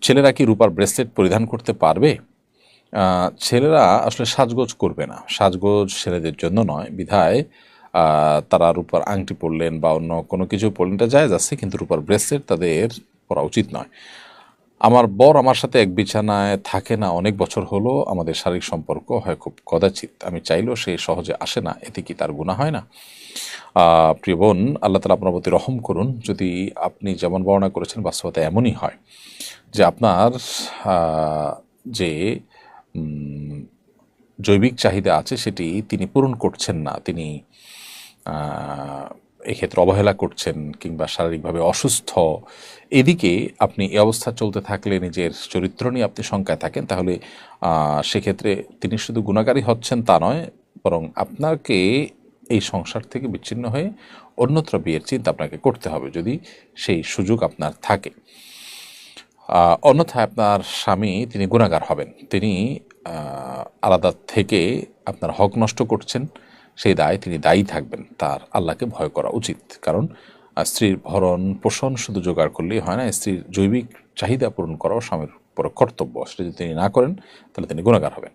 ছেলেরা কি রূপার ব্রেসলেট পরিধান করতে পারবে? ছেলেরা আসলে সাজগোজ করবে না, সাজগোজ ছেলেদের জন্য নয়, বিধায় তারা রূপার আংটি পরলেন বা অন্য কোনো কিছু পরলেন, এটা জায়েজ আছে, কিন্তু রূপার ব্রেসলেট তাদের পরা উচিত নয়। আমার বর আমার সাথে এক বিছানায় থাকে না অনেক বছর হলো, আমাদের শারীরিক সম্পর্ক হয় খুব কদাচিৎ, আমি চাইলেও সে সহজে আসে না, এতে কি তার গুনাহ হয় না? প্রিয় বোন, আল্লাহ তাআলা আপনার প্রতি রহম করুন। যদি আপনি যেমন বর্ণনা করেছেন বাস্তবতা এমনই হয় যে আপনার যে জৈবিক চাহিদা আছে সেটি তিনি পূরণ করছেন না, তিনি এক্ষেত্রে অবহেলা করছেন কিংবা শারীরিকভাবে অসুস্থ, এদিকে আপনি এই অবস্থা চলতে থাকলে নিজের চরিত্র নিয়ে আপনি শঙ্কায় থাকেন, তাহলে সেক্ষেত্রে তিনি শুধু গুণাকারী হচ্ছেন তা নয়, বরং আপনাকে এই সংসার থেকে বিচ্ছিন্ন হয়ে অন্যত্র বিয়ের চিন্তা আপনাকে করতে হবে, যদি সেই সুযোগ আপনার থাকে। অন্যথায় আপনার স্বামী তিনি গুনাহগার হবেন, তিনি আলাদা থেকে আপনার হক নষ্ট করছেন, সেই দায় তিনি দায়ী থাকবেন। তার আল্লাহকে ভয় করা উচিত, কারণ স্ত্রীর ভরণ পোষণ শুধু জোগাড় করলেই হয় না, স্ত্রীর জৈবিক চাহিদা পূরণ করাও স্বামীর উপর কর্তব্য। সেটা যদি তিনি না করেন তাহলে তিনি গুনাহগার হবেন।